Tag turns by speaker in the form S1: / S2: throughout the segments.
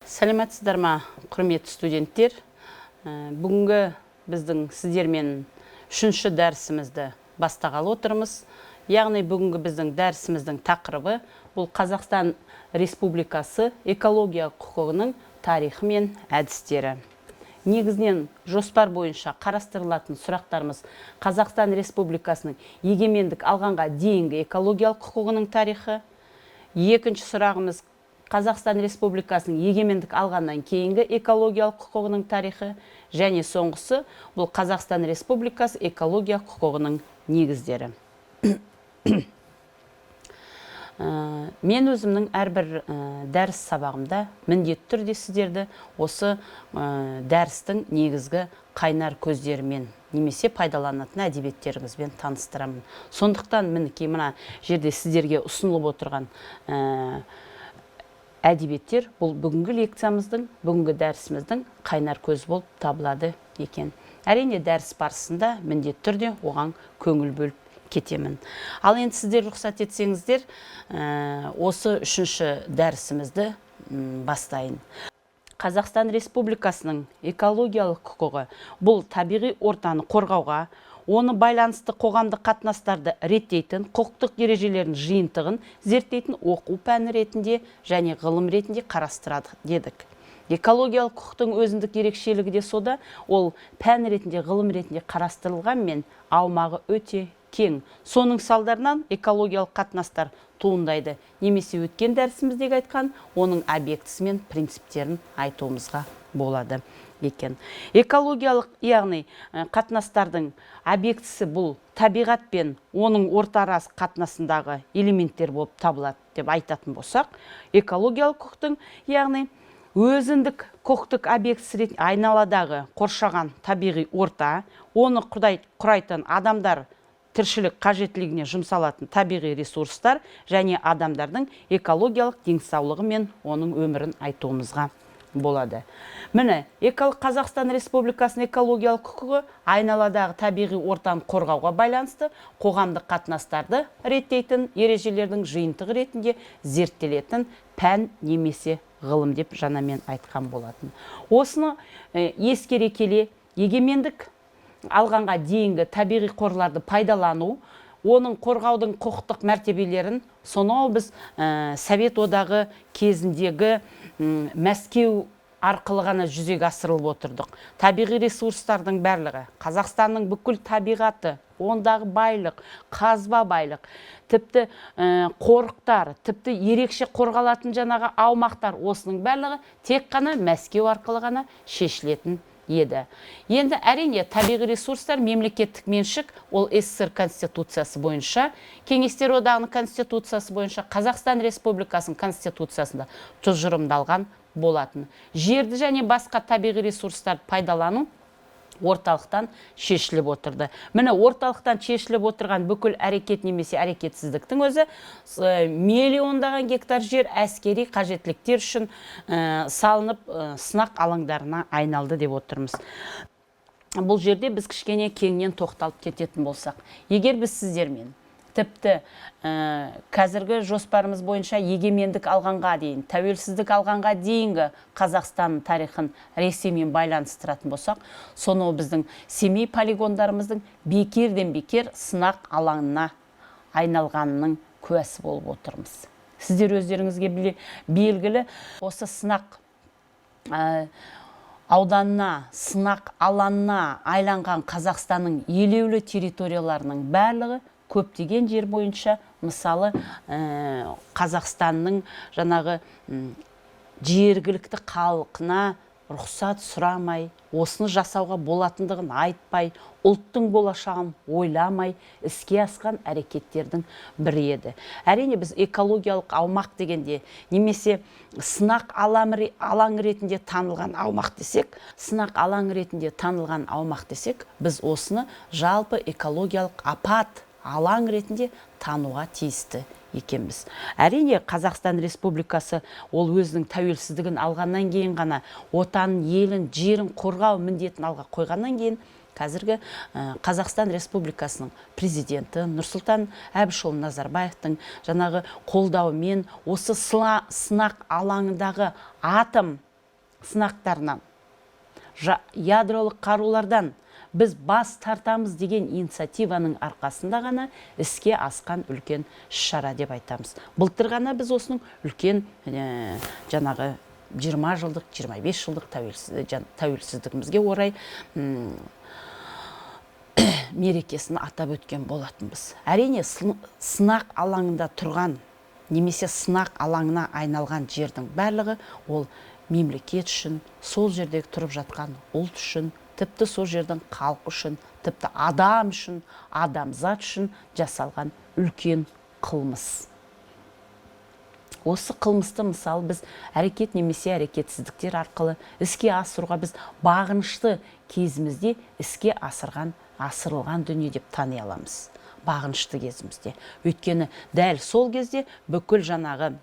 S1: Сәлеметсіздер ма, құрметті студенттер? Бүгінгі біздің сіздермен үшінші дәрісімізді бастағалы отырмыз. Яғни бүгінгі біздің дәрісіміздің тақырыбы бұл Қазақстан Республикасы экология құқығының тарихы мен әдістері. Негізінен жоспар бойынша қарастырылатын сұрақтарымыз Қазақстан Республикасының егемендік алғанға дейінгі экологиялық құқығының тарихы. Екінші сұрағымыз Қазақстан Республикасының егемендік алғаннан кейінгі экологиялық құқығының тарихы. Және соңғысы бұл Қазақстан Республикасы экология құқығының негіздері. Мен өзімнің әрбір дәріс сабағымда міндетті түрде сіздерді осы дәрістің негізгі қайнар көздерімен немесе пайдаланатын әдебиеттеріңізбен таныстырамын. Сондықтан мінекей мына жерде сіздерге ұсынылып отырған әдебиеттер бұл бүгінгі лекциямыздың, бүгінгі дәрісіміздің қайнар көз болып табылады екен. Әрине дәріс барысында міндетті түрде оған көңіл бөліп кетемін. Ал енді сіздер рұқсат етсеңіздер, осы үшінші дәрісімізді бастайын. Қазақстан Республикасының экологиялық құқығы бұл табиғи ортаны қорғауға, оны байланысты қоғамдық қатынастарды реттейтін құқықтық ережелердің жиынтығын зерттейтін оқу пәні ретінде және ғылым ретінде қарастырады дедік. Экологиялық құқықтың өзіндік ерекшелігі де сода, ол пән ретінде, ғылым ретінде қарастырылғанмен аумағы өте кең. Соның салдарынан экологиялық қатынастар туындайды. Немесе өткен дәрісіміздегі айтқан, оның объектісі мен принциптерін айтуымызға болады екен. Экологиялық, яғни қатынастардың объектісі бұл табиғат пен оның ортарас қатынасындағы элементтер болып табылады деп айтатын болсақ, экологиялық құқықтың, яғни өзіндік құқықтық объектісі ретінде айналадағы қоршаған табиғи орта, оны құрайтын адамдар тіршілік қажеттілігіне жұмсалатын табиғи ресурстар және адамдардың экологиялық денсаулығы мен оның өмірін айтуымызға болады. Міне, Қазақстан Республикасының экологиялық құқығы айналадағы табиғи ортаны қорғауға байланысты қоғамдық қатынастарды реттейтін ережелердің жиынтығы ретінде зерттелетін пән немесе ғылым деп жаңа мен айтқан болатын. Осыны ескере келе егемендік алғанға дейінгі табиғи қорларды пайдалану, оның қорғаудың құқықтық мәртебелерін сонау біз Совет одағы кезіндегі Мәскеу арқылы ғана жүзеге асырылып отырдық. Табиғи ресурстардың барлығы, Қазақстанның бүкіл табиғаты, ондағы байлық, қазба байлық, тіпті қорықтар, тіпті ерекше қорғалатын жаңағы аумақтар, осының барлығы тек қана Мәскеу арқылы ғана шешілетін еді. Енді әрине табиғи ресурстар мемлекеттік меншік, ол СССР конституциясы бойынша, Кеңестер одағының конституциясы бойынша, Қазақстан Республикасының конституциясында тұжырымдалған болатын. Жерді және басқа табиғи ресурстарды пайдалану орталықтан шешіліп отырды. Міне орталықтан шешіліп отырған бүкіл әрекет немесе әрекетсіздіктің өзі миллиондаған гектар жер әскери қажеттіліктер үшін салынып сынақ алаңдарына айналды деп отырмыз. Бұл жерде біз кішкене кеңінен тоқталып кететін болсақ, егер біз сіздермен тіпті қазіргі жоспарымыз бойынша егемендік алғанға дейін, тәуелсіздік алғанға дейінгі Қазақстан тарихын Ресеймен байланыстыратын болсақ, соны біздің Семей полигондарымыздың бекерден бекер сынақ алаңына айналғанының куәсі болып отырмыз. Сіздер өздеріңізге белгілі осы сынақ ауданына, сынақ алаңына айланған Қазақстанның елеулі территорияларының барлығы көптеген жер бойынша, мысалы Қазақстанның жаңағы жергілікті халқына рұқсат сұрамай, осыны жасауға болатындығын айтпай, ұлттың болашағын ойламай іске асқан әрекеттердің бірі еді. Әрине біз экологиялық аумақ дегенде, немесе сынақ алаңы ретінде танылған аумақ десек, біз осыны жалпы экологиялық апат алаң ретінде тануға тиісті екенбіз. Әрине Қазақстан Республикасы ол өзінің тәуелсіздігін алғаннан кейін ғана отанын, елін, жерін қорғау міндетін алға қойғаннан кейін қазіргі Қазақстан Республикасының президенті Нұрсұлтан Әбішұлы Назарбаевтың жаңағы қолдауымен осы сынақ алаңындағы атом сынақтарынан, ядролық қарулардан біз бас тартамыз деген инициативаның арқасында ғана іске асқан үлкен шара деп айтамыз. Былтыр ғана біз осының үлкен жаңағы 20 жылдық, 25 жылдық тәуелсіздігімізге орай мерекесін атап өткен болатынбыз. Әрине сынақ алаңында тұрған, немесе сынақ алаңына айналған жердің барлығы ол мемлекет үшін, сол жердегі тұрып жатқан ұлт үшін, тіпті сол жердің халық үшін, тіпті адам үшін, адамзат үшін жасалған үлкен қылмыс. Осы қылмысты мысалы біз әрекет немесе әрекетсіздіктер арқылы іске асыруға біз бағынышты кезімізде іске асырылған дүние деп тани аламыз. Бағынышты кезімізде. Өйткені дәл сол кезде бүкіл жаңағы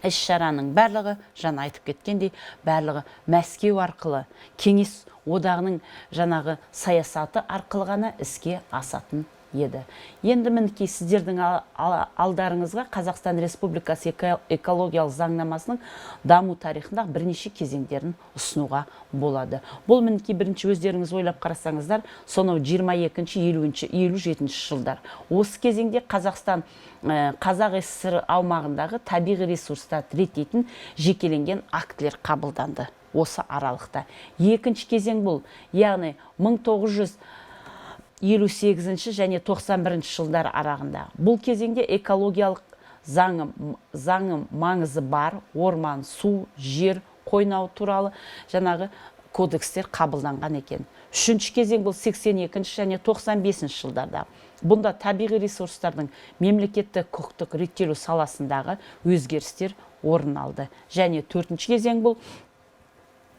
S1: іс-шараның барлығы, жаңа айтып кеткендей, барлығы Мәскеу арқылы, Кеңес одағының жаңағы саясаты арқылы ғана іске асатын еді. Енді мінекей сіздердің алдарыңызға Қазақстан Республикасы экологиялық заңнамасының даму тарихында бірнеше кезеңдерін ұсынуға болады. Бұл мінекей бірінші өздеріңіз ойлап қарасаңыздар, сонау 22-57 жылдар. Осы кезеңде Қазақстан Қазақ ССР аумағындағы табиғи ресурстарды реттейтін жекеленген актілер қабылданды. Осы аралықта. Екінші кезең бұл, яғни 1958 және 91 жылдар арағында. Бұл кезеңде экологиялық заңы маңызы бар, орман, су, жер, қойнау туралы жаңағы кодекстер қабылданған екен. Үшінші кезең бұл 82 және 95 жылдарда. Бұнда табиғи ресурстардың мемлекеттік құқықтық реттелу саласындағы өзгерістер орын алды. Және төртінші кезең бұл,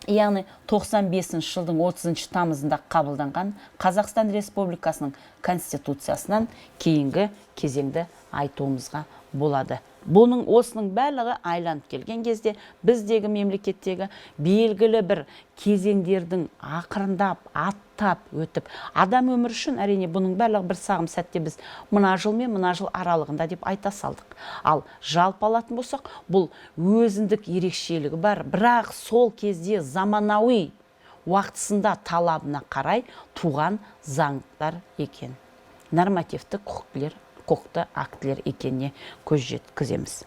S1: яғни 95 жылдың 30 тамызында қабылданған Қазақстан Республикасының Конституциясынан кейінгі кезеңді айтуымызға болады. Осының барлығы айланып келген кезде біздегі мемлекеттегі белгілі бір кезеңдердің ақырындап, аттап өтіп, адам өмір үшін әрине бұның барлығы бір сағым сәтте біз мына жыл мен мына жыл аралығында деп айта салдық. Ал жалпы алатын болсақ, бұл өзіндік ерекшелігі бар, бірақ сол кезде заманауи уақытысында талабына қарай туған заңдар екен. Нормативті құқықты актілер екеніне көз жеткіземіз.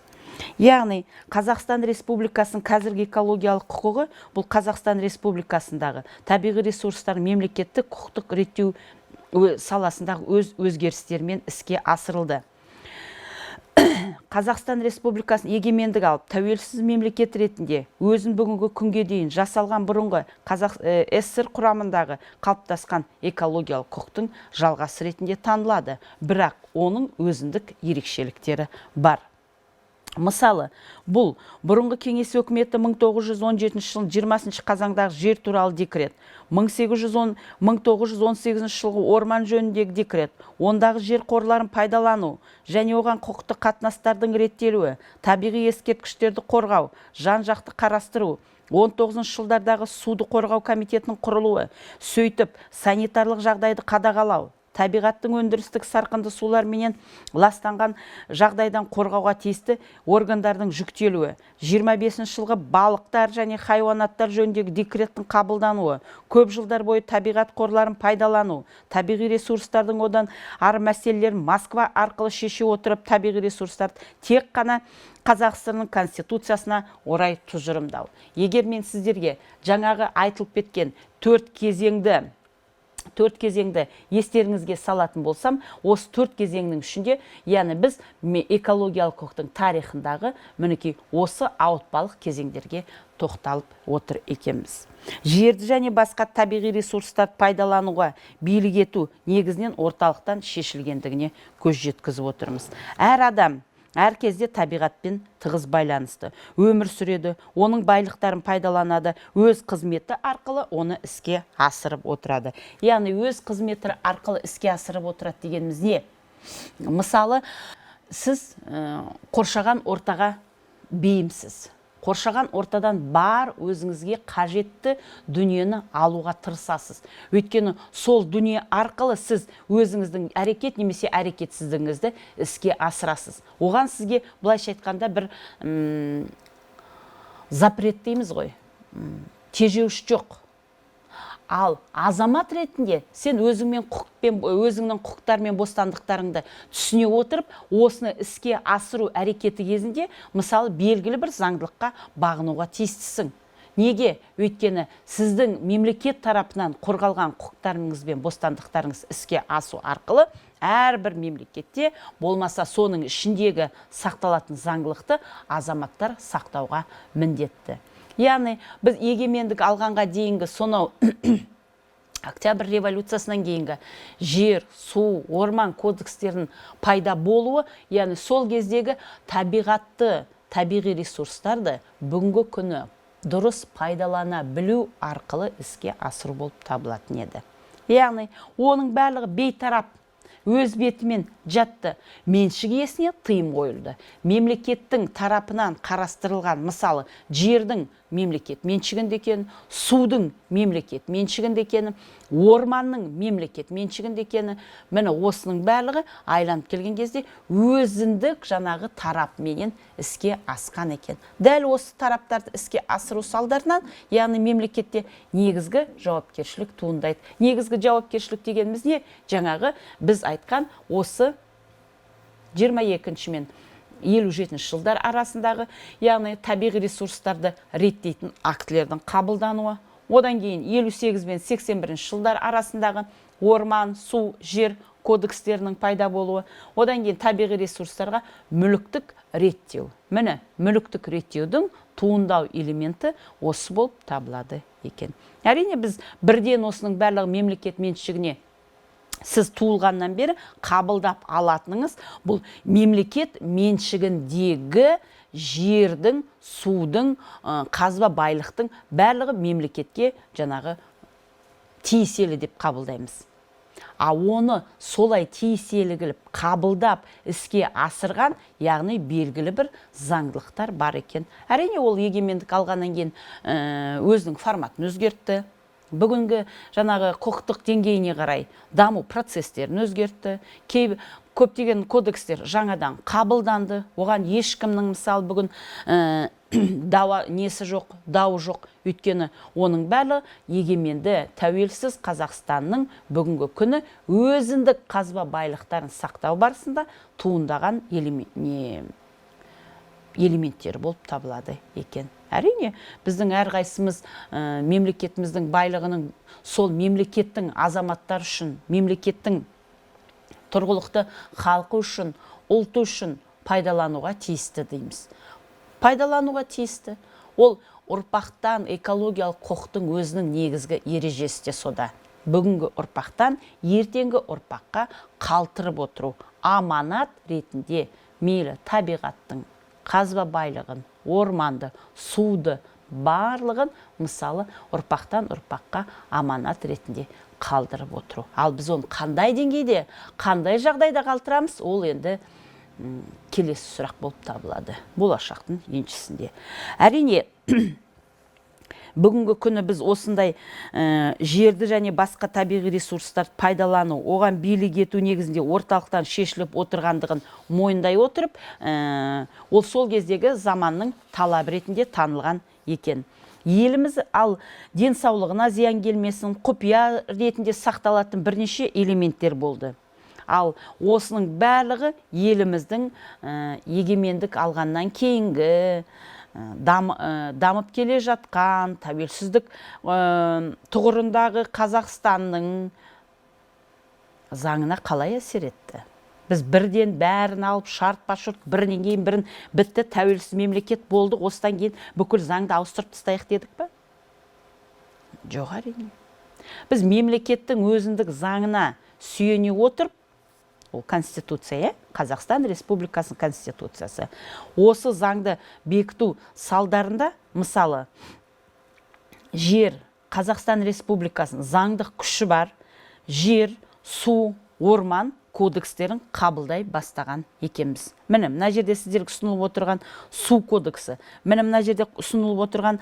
S1: Яғни Қазақстан Республикасының қазіргі экологиялық құқығы бұл Қазақстан Республикасындағы табиғи ресурстар мемлекеттік құқықтық реттеу саласындағы өзгерістермен іске асырылды. Қазақстан Республикасын егемендік алып, тәуелсіз мемлекет ретінде өзін бүгінгі күнге дейін жасалған бұрынғы СССР құрамындағы қалыптасқан экологиялық құқықтың жалғасы ретінде танылады. Бірақ оның өзіндік ерекшеліктері бар. Мысалы, бұл бұрынғы кеңес өкіметі 1917 жыл 20 қазандағы жер туралы декрет, 1918 жылғы орман жөніндегі декрет, ондағы жер қорларын пайдалану және оған құқықтық қатынастардың реттелуі, табиғи ескерткіштерді қорғау, жан-жақты қарастыру, 19 жылдардағы суды қорғау комитетінің құрылуы, сөйтіп санитарлық жағдайды қадағалау, табиғаттың өндірістік сарқынды сулар менен ластанған жағдайдан қорғауға тиісті органдардың жүктелуі, 25 жылғы балықтар және хайуанаттар жөніндегі декреттің қабылдануы, көп жылдар бойы табиғат қорларын пайдалану, табиғи ресурстардың одан ары мәселелерін Москва арқылы шеше отырып, табиғи ресурстарды тек қана Қазақстанның Конституциясына орай тұжырымдау. Егер мен сіздерге жаңағы айтылып кеткен төрт кезеңді естеріңізге салатын болсам, осы төрт кезеңнің ішінде, яғни біз экологиялық құқықтың тарихындағы мінекей осы ауытпалық кезеңдерге тоқталып отыр екенбіз. Жерді және басқа табиғи ресурстарды пайдалануға билік ету негізінен орталықтан шешілгендігіне көз жеткізіп отырмыз. Әр адам әр кезде табиғатпен тығыз байланысты. Өмір сүреді, оның байлықтарын пайдаланады, өз қызметі арқылы оны іске асырып отырады. Яғни өз қызметі арқылы іске асырып отырады дегеніміз не? Мысалы, сіз қоршаған ортаға бейімсіз. Қоршаған ортадан бар өзіңізге қажетті дүниені алуға тырысасыз. Өйткені сол дүние арқылы сіз өзіңіздің әрекет немесе әрекетсіздігіңізді іске асырасыз. Оған сізге былайша айтқанда бір запрет дейміз ғой. тежеуіш жоқ. Ал азамат ретінде сен өзіңнің құқықтар мен бостандықтарыңды түсіне отырып, осыны іске асыру әрекеті кезінде, мысалы, белгілі бір заңдылыққа бағынуға тиістісің. Неге? Өйткені сіздің мемлекет тарапынан қорғалған құқықтарыңыз бен бостандықтарыңыз іске асу арқылы әрбір мемлекетте, болмаса соның ішіндегі сақталатын заңдылықты азаматтар сақтауға міндетті. Яғни, біз егемендік алғанға дейінгі сонау Октябрь революциясынан кейінгі жер, су, орман кодекстерінің пайда болуы, яғни сол кездегі табиғи ресурстарды бүгінгі күні дұрыс пайдалана білу арқылы іске асыру болып табылатын еді. Яғни, оның барлығы бейтарап өз бетімен жатты. Меншік иесіне тыйым қойылды. Мемлекеттің тарапынан қарастырылған, мысалы, жердің мемлекет меншігінде екені, судың мемлекет меншігінде екені, орманның мемлекет меншігінде екені, міне осының барлығы айланып келген кезде өзіндік жаңағы тарапменен іске асқан екен. Дәл осы тараптарды іске асыру салдарынан, яғни мемлекетте негізгі жауапкершілік туындайды. Негізгі жауапкершілік дегеніміз не? Жаңағы біз айтқан осы 22 мен 57 жылдар арасындағы, яғни табиғи ресурстарды реттейтін актілердің қабылдануы, одан кейін 58 мен 81 жылдар арасындағы орман, су, жер кодекстерінің пайда болуы, одан кейін табиғи ресурстарға мүліктік реттеу. Міне, мүліктік реттеудің туындау элементі осы болып табылады екен. Әрине, біз бірден осының барлығы мемлекет меншігіне сіз туылғаннан бері қабылдап алатыныңыз, бұл мемлекет меншігіндегі жердің, судың, қазба байлықтың барлығы мемлекетке жаңағы тиеселі деп қабылдаймыз. Оны солай тиеселі қылып қабылдап іске асырған, яғни белгілі бір заңдылықтар бар екен. Әрине, ол егемендік алғаннан кейін өзінің форматын өзгертті. Бүгінгі жаңағы құқықтық деңгейіне қарай даму процестерін өзгертті. Көптеген кодекстер жаңадан қабылданды. Оған ешкімнің, мысалы, бүгін дауы жоқ. Өйткені оның бәрі егеменді тәуелсіз Қазақстанның бүгінгі күні өзіндік қазба байлықтарын сақтау барысында туындаған элементтері болып табылады екен. Әрине, біздің әрқайсымыз мемлекетіміздің байлығының сол мемлекеттің азаматтар үшін, мемлекеттің тұрғылықты халқы үшін, ұлты үшін пайдалануға тиісті дейміз. Пайдалануға тиісті. Ол ұрпақтан экологиялық құқықтың өзінің негізгі ережесі де сода. Бүгінгі ұрпақтан ертеңгі ұрпаққа қалтырып отыру, аманат ретінде мейлі табиғаттың қазба байлығын, орманды, суды, барлығын, мысалы, ұрпақтан ұрпаққа аманат ретінде қалдырып отыру. Ал біз оны қандай деңгейде, қандай жағдайда қалтырамыз, ол енді келесі сұрақ болып табылады. Болашақтың еншісінде. Әрине, бүгінгі күні біз осындай жерді және басқа табиғи ресурстарды пайдалану, оған билік ету негізінде орталықтан шешіліп отырғандығын мойындай отырып, ол сол кездегі заманның талабы ретінде танылған екен. Еліміз ал денсаулығына зиян келмесін, құпия ретінде сақталатын бірнеше элементтер болды. Ал осының барлығы еліміздің егемендік алғаннан кейінгі дамып келе жатқан тәуелсіздік тұғырындағы Қазақстанның заңына қалай әсер етті? Біз бірден бәрін алып шарт-па-шарт бірінен кейін бірін бітті, тәуелсіз мемлекет болдық, осыдан кейін бүкіл заңды ауыстырып тастайық дедік пе? Жоқ, әрине. Біз мемлекеттің өзіндік заңына сүйене отырып, ол Конституция, Қазақстан Республикасының Конституциясы. Осы заңды бекіту салдарында, мысалы, жер, Қазақстан Республикасының заңдық күші бар, жер, су, орман кодекстерін қабылдай бастаған екенбіз. Міне, мына жерде сіздерге ұсынылып отырған су кодексі, міне мына жерде ұсынылып отырған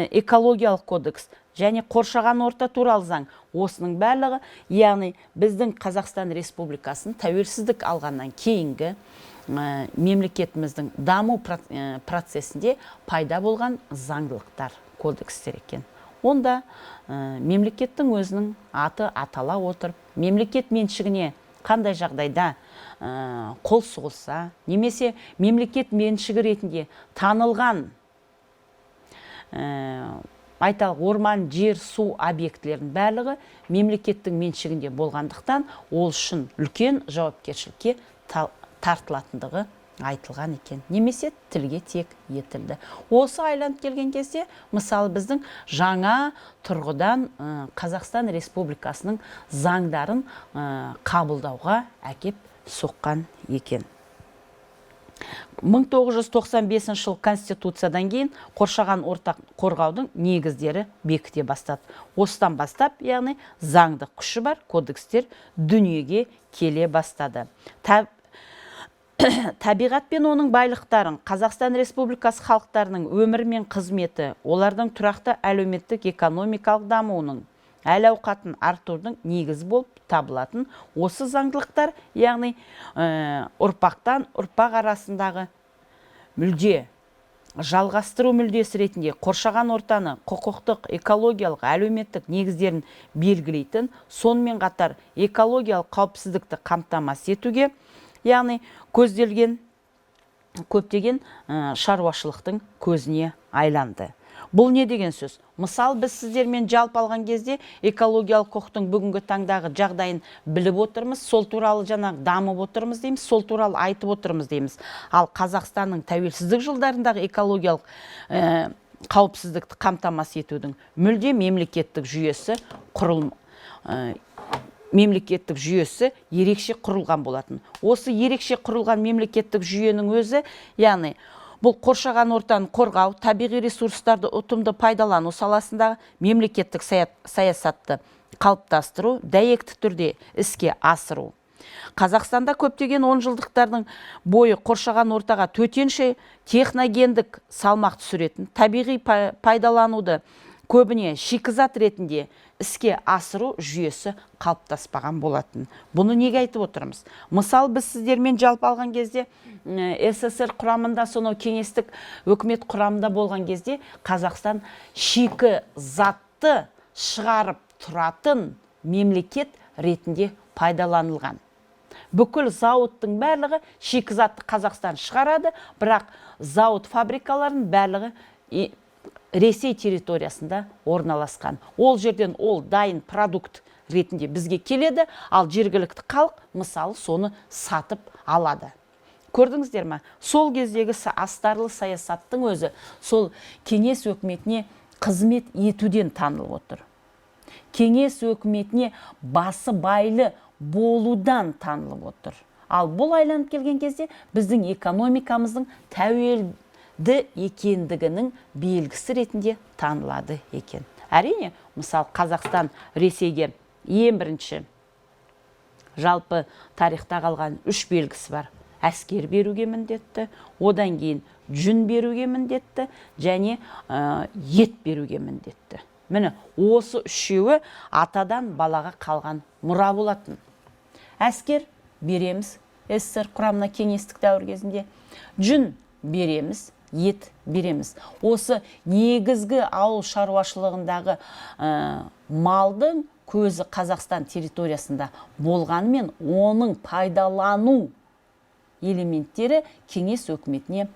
S1: экологиялық кодекс және қоршаған орта туралы заң. Осының барлығы, яғни біздің Қазақстан Республикасының тәуелсіздік алғаннан кейінгі мемлекетіміздің даму процесінде пайда болған заңдылықтар, кодекстер екен. Онда мемлекеттің өзінің аты атала отырып, мемлекет меншігіне қандай жағдайда қол сұғылса, немесе мемлекет меншігі ретінде танылған айталық орман, жер, су объектілерінің барлығы мемлекеттің меншігінде болғандықтан, ол үшін үлкен жауапкершілікке тартылатындығы айтылған екен. Немесе тілге тек етілді. Осы айланып келген кезде, мысалы біздің жаңа тұрғыдан Қазақстан Республикасының заңдарын қабылдауға әкеп соққан екен. 1995 жыл Конституциядан кейін қоршаған ортақ қорғаудың негіздері бекіте бастады. Осыдан бастап, яғни заңдық күші бар кодекстер дүниеге келе бастады. Табиғат пен оның байлықтарын, Қазақстан Республикасы халықтарының өмірі мен қызметі, олардың тұрақты әлеуметтік экономикалық дамуының, әл-ауқатын артудың негізі болып табылатын осы заңдылықтар, яғни ұрпақтан ұрпақ арасындағы мүлде жалғастыру мүлдесі ретінде қоршаған ортаны құқықтық, экологиялық, әлеуметтік негіздерін белгілейтін, сонымен қатар экологиялық қауіпсіздікті қамтамасыз етуге, яғни көзделген көптеген шаруашылықтың көзіне айланды. Бұл не деген сөз? Мысал, біз сіздермен жалпы алған кезде экологиялық құқықтың бүгінгі таңдағы жағдайын біліп отырмыз, сол туралы жаңағы дамып отырмыз дейміз, сол туралы айтып отырмыз дейміз. Ал Қазақстанның тәуелсіздік жылдарындағы экологиялық қауіпсіздікті қамтамасыз етудің мүлде мемлекеттік жүйесі ерекше құрылған болатын. Осы ерекше құрылған мемлекеттік жүйенің өзі, яғни бұл қоршаған ортаны қорғау, табиғи ресурстарды ұтымды пайдалану саласындағы мемлекеттік саясатты қалыптастыру, дәйекті түрде іске асыру. Қазақстанда көптеген 10 жылдықтардың бойы қоршаған ортаға төтенше техногендік салмақ түсіретін, табиғи пайдалануды көбіне шикізат ретінде іске асыру жүйесі қалыптаспаған болатын. Бұны неге айтып отырмыз? Мысал, біз сіздермен жалпы алған кезде СССР құрамында, сонау кеңестік өкімет құрамында болған кезде Қазақстан шикізатты шығарып тұратын мемлекет ретінде пайдаланылған. Бүкіл зауыттың барлығы шикізатты Қазақстан шығарады, бірақ зауыт фабрикалардың барлығы Ресей территориясында орналасқан. Ол жерден ол дайын продукт ретінде бізге келеді, ал жергілікті халық мысалы соны сатып алады. Көрдіңіздер ме? Сол кездегі астарлы саясаттың өзі сол кеңес өкіметіне қызмет етуден танылып отыр. Кеңес өкіметіне басы байлы болудан танылып отыр. Ал бұл айланып келген кезде біздің экономикамыздың тәуелді екендігінің белгісі ретінде танылады екен. Әрине, мысал Қазақстан Ресейге ең бірінші жалпы тарихта қалған 3 белгісі бар. Әскер беруге міндетті, одан кейін жүн беруге міндетті, және ет беруге міндетті. Міне, осы үшеуі атадан балаға қалған мұра болатын. Әскер береміз, СССР құрамына кеңестік дәуір кезінде, жүн береміз, ет береміз. Осы негізгі ауыл шаруашылығындағы малдың көзі Қазақстан территориясында болғанымен, оның пайдалану элементтері кеңес өкіметіне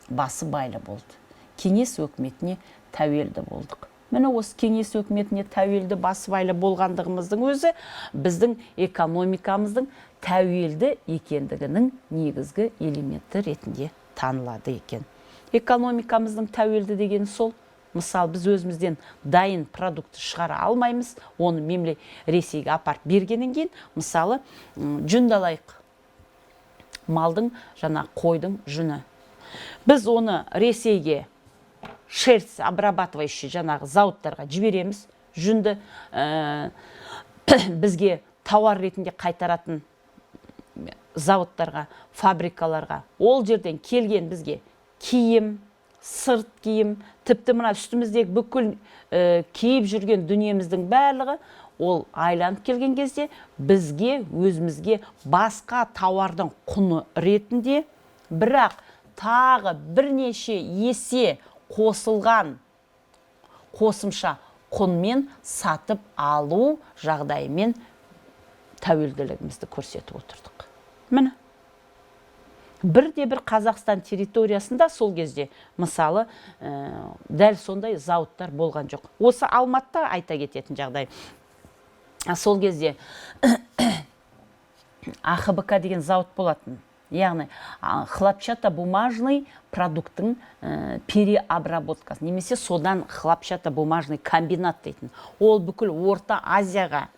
S1: басы байлы болды. Кеңес өкіметіне тәуелді болдық. Міне осы кеңес өкіметіне тәуелді басы байлы болғандығымыздың өзі біздің экономикамыздың тәуелді екендігінің негізгі элементі ретінде танылады екен. Экономикамыздың тәуелді деген сол. Мысал, біз өзімізден дайын продукт шығара алмаймыз, оны Ресейге апарып бергеннен кейін, мысалы, жүнді алайық. Малдың, жаңа қойдың жүні. Біз оны Ресейге шерсть обрабатывающий жаңағы зауыттарға жібереміз. Жүнді бізге тауар ретінде қайтаратын зауыттарға, фабрикаларға. Ол жерден келген бізге киім, сырт киім, тіпті мына үстіміздегі бүкіл киіп жүрген дүниеміздің барлығы ол айланып келген кезде бізге өзімізге басқа тауардың құны ретінде, бірақ тағы бірнеше есе қосылған қосымша құнмен сатып алу жағдайымен тәуелділігімізді көрсетіп отырдық. Міне. Бірде-бір Қазақстан территориясында сол кезде, мысалы, дәл сондай зауыттар болған жоқ. Осы Алматыда айта кететін жағдай. Сол кезде АХБК деген зауыт болатын. Яғни, хлопчатобумажный продукттың переобработкасы, немесе содан хлопчатобумажный комбинат дейтін. Ол бүкіл Орта Азияға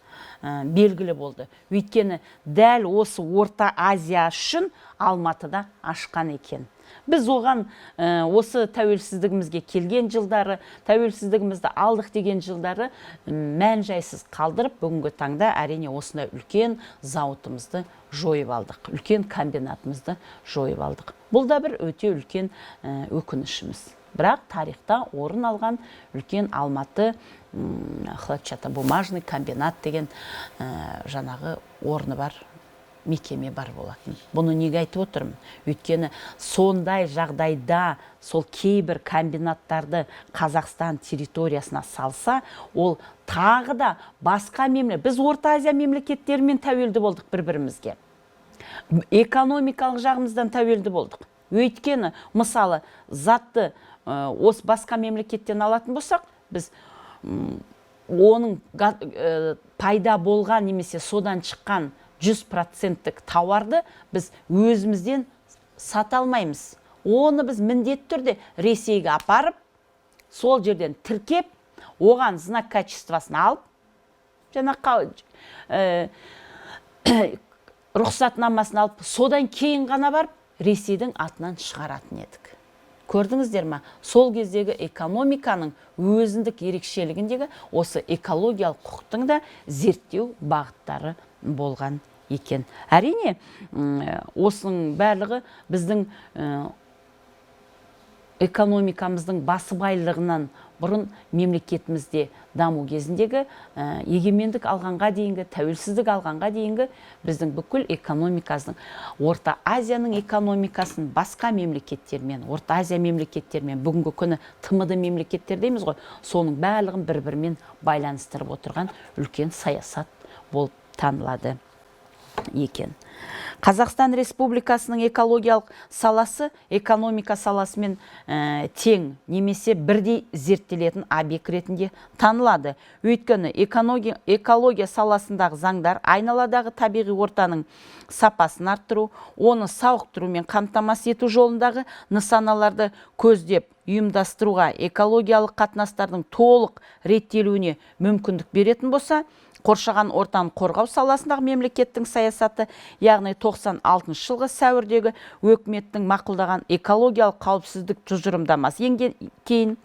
S1: белгілі болды. Өйткені дәл осы Орта Азия үшін Алматыда ашқан екен. Біз оған осы тәуелсіздігімізге келген жылдары, тәуелсіздігімізді алдық деген жылдары мән жайсыз қалдырып, бүгінгі таңда әрине осындай үлкен зауытымызды жойып алдық, үлкен комбинатымызды жойып алдық. Бұл да бір өте үлкен өкінішіміз. Бірақ тарихта орын алған үлкен Алматы хлопчатобумажный комбинат деген жаңағы орны бар, мекеме бар болатын. Бұны неге айтып отырмын? Өйткені сондай жағдайда сол кейбір комбинаттарды Қазақстан территориясына салса, ол тағы да басқа біз Орта Азия мемлекеттерімен тәуелді болдық бір-бірімізге. Экономикалық жағымыздан тәуелді болдық. Өйткені, мысалы, затты осы басқа мемлекеттен алатын болсақ, біз оның пайда болған немесе содан шыққан 100%-тік тауарды біз өзімізден сата алмаймыз. Оны біз міндетті түрде Ресейге апарып, сол жерден тіркеп, оған знак качествосын алып, рұқсатнамасын алып, содан кейін ғана барып, Ресейдің атынан шығаратын едік. Көрдіңіздер ма? Сол кездегі экономиканың өзіндік ерекшелігіндегі осы экологиялық құқықтың да зерттеу бағыттары болған екен. Әрине, осының барлығы біздің экономикамыздың басыбайлығынан бұрын мемлекетімізде даму кезіндегі егемендік алғанға дейінгі, тәуелсіздік алғанға дейінгі біздің бүкіл экономикасының, Орта Азияның экономикасын басқа мемлекеттермен, Орта Азия мемлекеттермен, бүгінгі күні ТМД мемлекеттер дейміз ғой, соның барлығын бір-бірімен байланыстырып отырған үлкен саясат болып танылады екен. Қазақстан Республикасының экологиялық саласы экономика саласымен тең немесе бірдей зерттелетін объект ретінде танылады. Өйткені экология саласындағы заңдар айналадағы табиғи ортаның сапасын арттыру, оны сауықтыру мен қамтамасыз ету жолындағы нысаналарды көздеп ұйымдастыруға, экологиялық қатынастардың толық реттелуіне мүмкіндік беретін болса, қоршаған ортаны қорғау саласындағы мемлекеттің саясаты, яғни 96 жылғы сәуірдегі өкіметтің мақұлдаған экологиялық қауіпсіздік тұжырымдамасы енген кейін,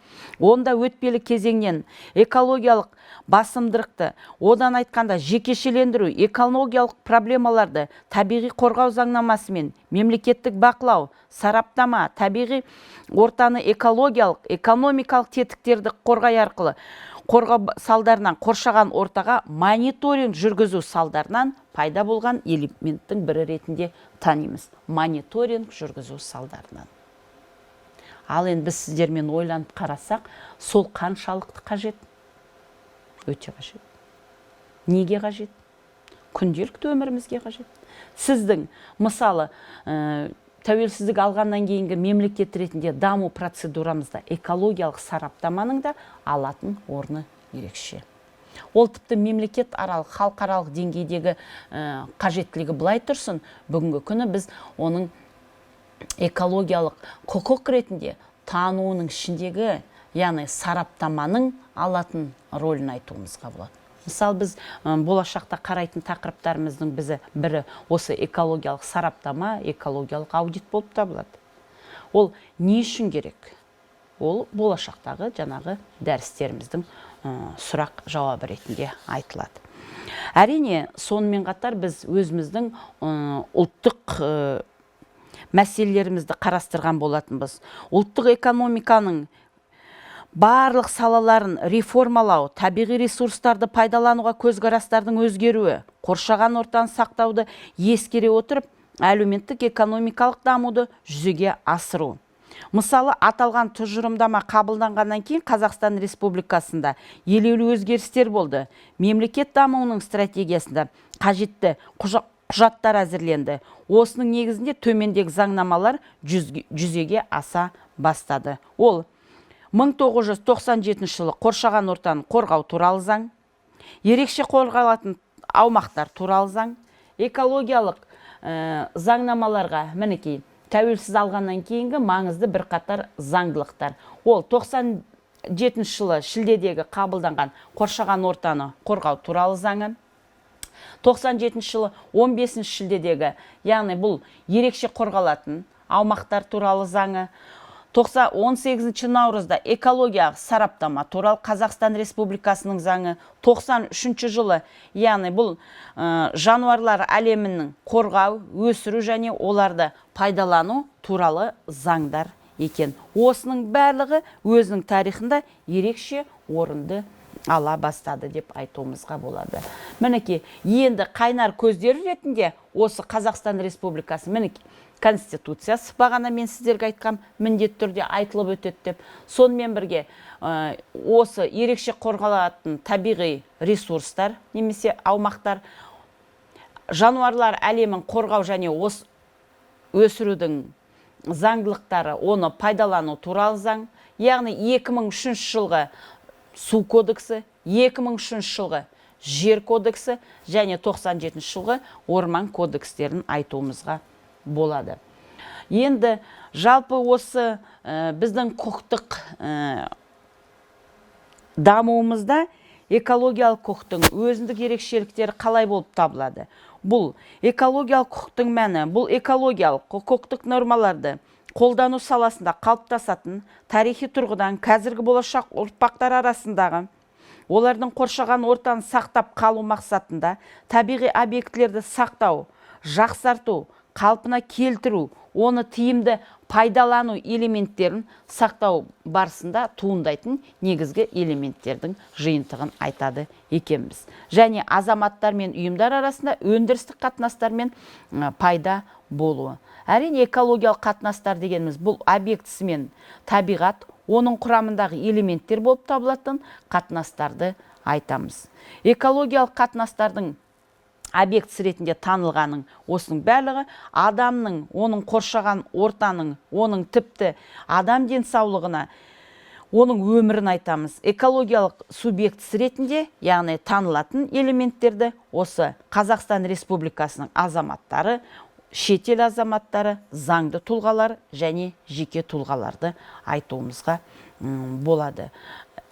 S1: онда өтпелі кезеңнен экологиялық басымдылықты, одан айтқанда жекешелендіру, экологиялық проблемаларды табиғи қорғау заңнамасымен мемлекеттік бақылау, сараптама, табиғи ортаны экологиялық, экономикалық тетіктерді қорғай арқылы қорғау салдарынан қоршаған ортаға мониторинг жүргізу салдарынан пайда болған элементтің бірі ретінде танимыз. Мониторинг жүргізу салдарынан. Ал енді біз сіздермен ойланып қарасақ, сол қаншалықты қажет? Өте қажет. Неге қажет? Күнделікті өмірімізге қажет. Сіздің, мысалы, тәуелсіздік алғаннан кейінгі мемлекет ретінде даму процедурамызда экологиялық сараптаманың да алатын орны ерекше. Ол тіпті мемлекет аралық, халықаралық деңгейдегі қажеттілігі былай тұрсын, бүгінгі күні біз оның экологиялық құқық ретінде тануының ішіндегі, яғни сараптаманың алатын рөлін айтуымызға болады. Мысалы, біз болашақта қарайтын тақырыптарымыздың бірі осы экологиялық сараптама, экологиялық аудит болып табылады. Ол не үшін керек? Ол болашақтағы жаңағы дәрістеріміздің сұрақ жауабы ретінде айтылады. Әрине, сонымен қатар біз өзіміздің ұлттық мәселелерімізді қарастырған болатынбыз. Ұлттық экономиканың барлық салаларын реформалау, табиғи ресурстарды пайдалануға көзқарастардың өзгеруі, қоршаған ортаны сақтауды ескере отырып, әлеуметтік экономикалық дамуды жүзеге асыру. Мысалы, аталған тұжырымдама қабылданғаннан кейін Қазақстан Республикасында елеулі өзгерістер болды. Мемлекет дамуының стратегиясында қажетті құжаттар әзірленді. Осының негізінде төмендегі заңнамалар жүзеге аса бастады. Ол 1997 жылы қоршаған ортаны қорғау туралы заң, ерекше қорғалатын аумақтар туралы заң, экологиялық заңнамаларға мінекей тәуелсіз алғаннан кейінгі маңызды бірқатар заңдылықтар. Ол 97 жылы шілдедегі қабылданған қоршаған ортаны қорғау туралы заңы, 97 жылы 15 шілдедегі, яғни бұл ерекше қорғалатын аумақтар туралы заңы, 18 наурызда экологиялық сараптама туралы Қазақстан Республикасының заңы, 93 жылы, яғни бұл жануарлар әлемінің қорғау, өсіру және оларды пайдалану туралы заңдар екен. Осының барлығы өзінің тарихында ерекше орынды ала бастады деп айтуымызға болады. Мінекей, енді қайнар көздері ретінде осы Қазақстан Республикасы, мінекей, Конституциясы бағана мен сіздерге айтқам міндетті түрде айтылып өтеді деп. Сонымен бірге осы ерекше қорғалатын табиғи ресурстар немесе аумақтар, жануарлар әлемін қорғау және өсірудің заңдылықтары, оны пайдалану туралы заң, яғни 2003 жылғы су кодексі, 2003 жылғы жер кодексі және 97 жылғы орман кодекстерін айтуымызға болады. Енді жалпы осы біздің құқықтық дамуымызда экологиялық құқықтың өзіндік ерекшеліктері қалай болып табылады? Бұл экологиялық құқықтың мәні, бұл экологиялық құқықтық нормаларды қолдану саласында қалыптасатын тарихи тұрғыдан қазіргі болашақ ұрпақтар арасындағы олардың қоршаған ортаны сақтап қалу мақсатында табиғи объектілерді сақтау, жақсарту, қалпына келтіру, оны тиімді пайдалану элементтерін сақтау барысында туындайтын негізгі элементтердің жиынтығын айтады екенбіз. Және азаматтар мен ұйымдар арасында өндірістік қатынастар мен пайда болуы. Әрине, экологиялық қатынастар дегеніміз бұл объектісі мен табиғат, оның құрамындағы элементтер болып табылатын қатынастарды айтамыз. Экологиялық қатынастардың объектісі ретінде танылғаның осының барлығы адамның, оның қоршаған ортаның, оның тіпті адам денсаулығына, оның өмірін айтамыз. Экологиялық субъектісі ретінде, яғни танылатын элементтерді осы Қазақстан Республикасының азаматтары, шетел азаматтары, заңды тұлғалар және жеке тұлғаларды айтуымызға болады.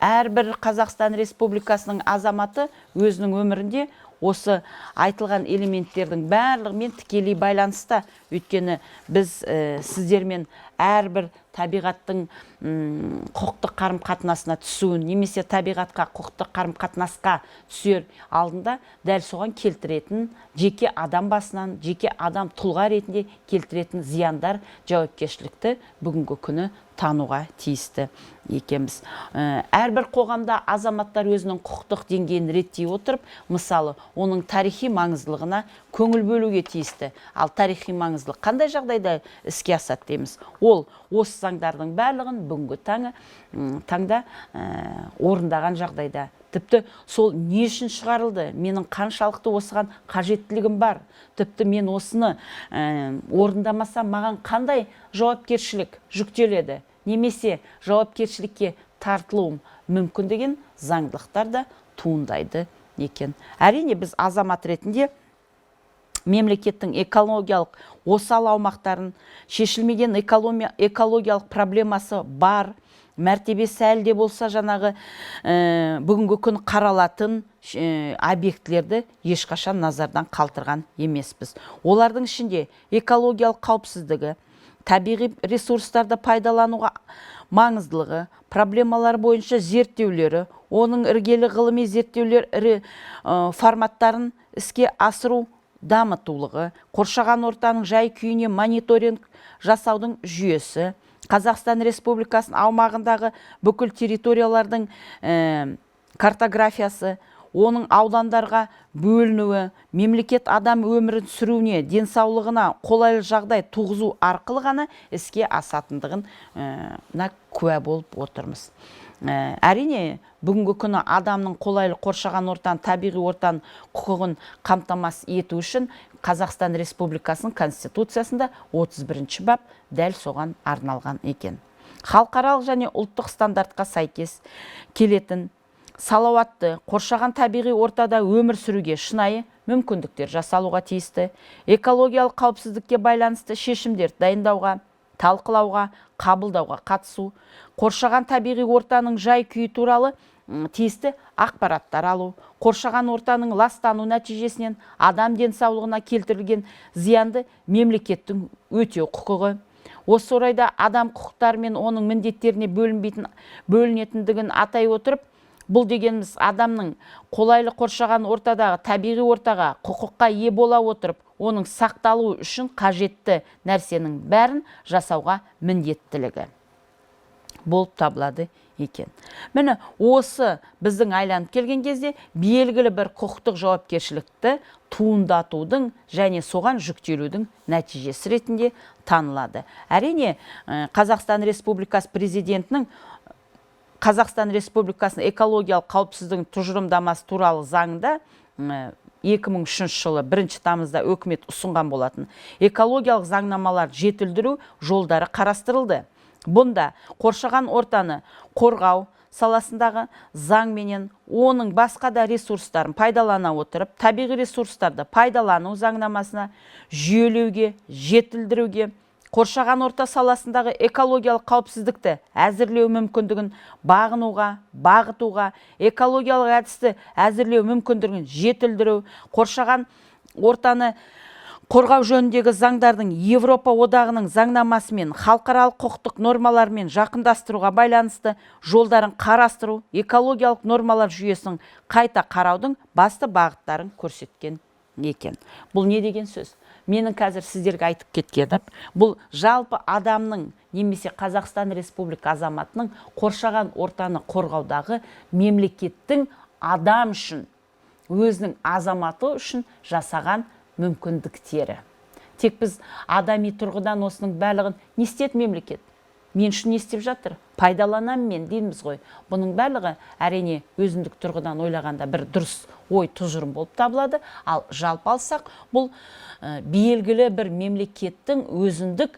S1: Әрбір Қазақстан Республикасының азаматы өзінің өмірінде осы айтылған элементтердің барлығымен тікелей байланыста. Өйткені біз сіздермен әрбір табиғаттың құқықтық қарым-қатынасына түсуін, немесе табиғатқа құқықтық қарым-қатынасқа түсер алдында дәл соған келтіретін жеке адам басынан, жеке адам тұлға ретінде келтіретін зияндар, жауапкершілікті бүгінгі күні тануға тиісті екенбіз. Әрбір қоғамда азаматтар өзінің құқықтық деңгейін реттей отырып, мысалы, оның тарихи маңыздылығына көңіл бөлуге тиісті. Ал тарихи маңыздылық қандай жағдайда іске асады дейміз? Ол осы заңдардың барлығын бүгінгі таңда орындаған жағдайда, тіпті сол не үшін шығарылды, менің қаншалықты осыған қажеттілігім бар, тіпті мен осыны орындамасам маған қандай жауапкершілік жүктеледі, немесе жауапкершілікке тартылуым мүмкін деген заңдылықтар да туындайды екен. Әрине, біз азамат ретінде мемлекеттің экологиялық осал аумақтарын, шешілмеген экологиялық проблемасы бар, мәртебесі әлде болса жаңағы бүгінгі күн қаралатын объектілерді ешқашан назардан қалтырған емеспіз. Олардың ішінде экологиялық қауіпсіздігі, табиғи ресурстарды пайдалануға маңыздылығы, проблемалар бойынша зерттеулері, оның іргелі ғылыми зерттеулер форматтарын іске асыру дамытулығы, қоршаған ортаның жай-күйіне мониторинг жасаудың жүйесі, Қазақстан Республикасының аумағындағы бүкіл территориялардың картографиясы, оның аудандарға бөлінуі, мемлекет адам өмірін сүруіне, денсаулығына қолайлы жағдай туғызу арқылы ғана іске асатындығын куә болып отырмыз. Әрине, бүгінгі күні адамның қолайлы қоршаған ортаны, табиғи ортаның құқығын қамтамасыз ету үшін Қазақстан Республикасының Конституциясында 31-ші бап дәл соған арналған екен. Халықаралық және ұлттық стандартқа сәйкес келетін салауатты, қоршаған табиғи ортада өмір сүруге шынайы мүмкіндіктер жасалуға тиісті, экологиялық қауіпсіздікке байланысты шешімдер дайындауға, талқылауға, қабылдауға қатысу, қоршаған табиғи ортаның жай-күйі туралы тиісті ақпараттар алу, қоршаған ортаның ластану нәтижесінен адам денсаулығына келтірілген зиянды мемлекеттің өтеу құқығы. Осы орайда адам құқықтары мен оның міндеттеріне бөлінетіндігін атай отырып, бұл дегеніміз адамның қолайлы қоршаған ортадағы табиғи ортаға құқыққа ие бола отырып, оның сақталуы үшін қажетті нәрсенің бәрін жасауға міндеттілігі болып табылады екен. Міне осы біздің айланып келген кезде белгілі бір құқықтық жауапкершілікті туындатудың және соған жүктелудің нәтижесі ретінде танылады. Әрине, Қазақстан Республикасы президентінің Қазақстан Республикасының экологиялық қауіпсіздігін тұжырымдамасы туралы заңында 2003 жылы 1 тамызда үкімет ұсынған болатын экологиялық заңнамалар жетілдіру жолдары қарастырылды. Бұнда қоршаған ортаны қорғау саласындағы заңменен оның басқа да ресурстарын пайдалана отырып, табиғи ресурстарды пайдалану заңнамасына жүйелеуге, жетілдіруге, қоршаған орта саласындағы экологиялық қауіпсіздікті әзірлеу мүмкіндігін бағынуға, бағытуға, экологиялық әдісті әзірлеу мүмкіндігін жетілдіру, қоршаған ортаны қорғау жөніндегі заңдардың Европа одағының заңнамасымен, халықаралық құқықтық нормалармен жақындастыруға байланысты жолдарын қарастыру, экологиялық нормалар жүйесінің қайта қараудың басты бағыттарын көрсеткен екен. Бұл не деген сөз? Менің қазір сіздерге айтып кеткенім, бұл жалпы адамның немесе Қазақстан Республика азаматының қоршаған ортаны қорғаудағы мемлекеттің адам үшін, өзінің азаматы үшін жасаған мүмкіндіктері. Тек біз адами тұрғыдан осының барлығын не істеді мемлекет? Мен үшін не істеп жатыр? Пайдаланам мен дейміз ғой. Бұның барлығы әрине өзіндік тұрғыдан ойлағанда бір дұрыс ой тұжырым болып табылады. Ал жалпы алсақ, бұл белгілі бір мемлекеттің өзіндік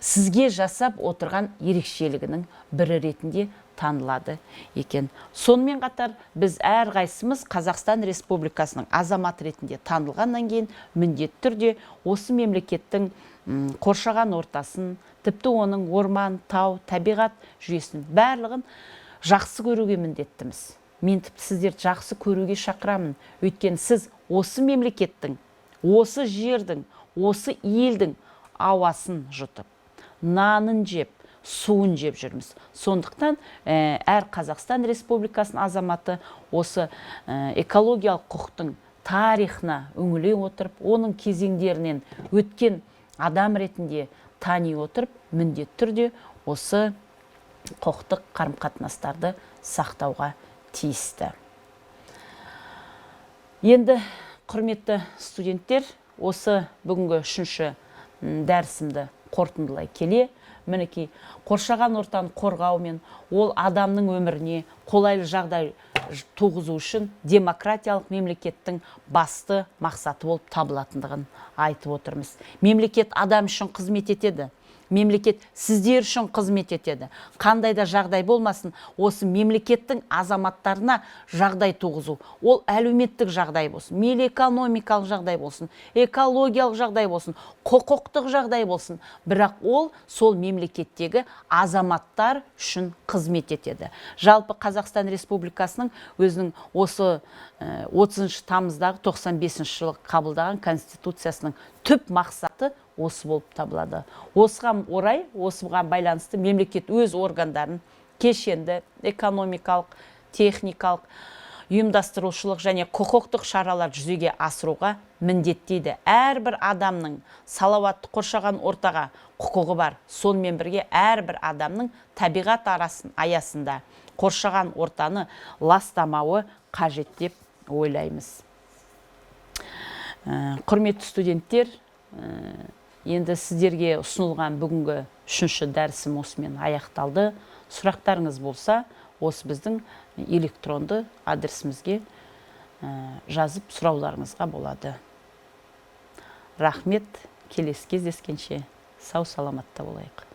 S1: сізге жасап отырған ерекшелігінің бірі ретінде танылады екен. Сонымен қатар біз әрқайсымыз Қазақстан Республикасының азамат ретінде танылғаннан кейін міндетті түрде осы мемлекеттің қоршаған ортасын, тіпті оның орман, тау, табиғат жүйесінің барлығын жақсы көруге міндеттіміз. Мен тіпті сіздерді жақсы көруге шақырамын. Өйткені сіз осы мемлекеттің, осы жердің, осы елдің ауасын жұтып, нанын жеп, суын жеп жүрміз. Сондықтан әр Қазақстан Республикасының азаматы осы экологиялық құқықтың тарихына үңіле отырып, оның кезеңдерінен өткен адам ретінде тани отырып, міндетті түрде осы құқықтық қарым-қатынастарды сақтауға тиісті. Енді, құрметті студенттер, осы бүгінгі 3-ші дәрісімді қорытындылай келе, мінекей қоршаған ортаны қорғау мен ол адамның өміріне қолайлы жағдай туғызу үшін демократиялық мемлекеттің басты мақсаты болып табылатындығын айтып отырмыз. Мемлекет адам үшін қызмет етеді. Мемлекет сіздер үшін қызмет етеді. Қандай да жағдай болмасын, осы мемлекеттің азаматтарына жағдай туғызу. Ол әлеуметтік жағдай болсын, мейлі экономикалық жағдай болсын, экологиялық жағдай болсын, құқықтық жағдай болсын. Бірақ ол сол мемлекеттегі азаматтар үшін қызмет етеді. Жалпы Қазақстан Республикасының өзінің осы 30 тамыздағы 95 жылы қабылдаған Конституциясының түп мақсаты осы болып табылады. Осыған орай, осыған байланысты мемлекет өз органдарын кешенді, экономикалық, техникалық, ұйымдастырушылық және құқықтық шаралар жүзеге асыруға міндеттейді. Әрбір адамның салауатты қоршаған ортаға құқығы бар. Сонымен бірге әрбір адамның табиғат аясында қоршаған ортаны ластамауы қажет деп ойлаймыз. Құрметті студенттер, енді сіздерге ұсынылған бүгінгі 3-ші дәрісім осымен аяқталды. Сұрақтарыңыз болса, осы біздің электронды адресімізге жазып сұрауларыңызға болады. Рахмет, келесі кездескенше сау саламатта болайық.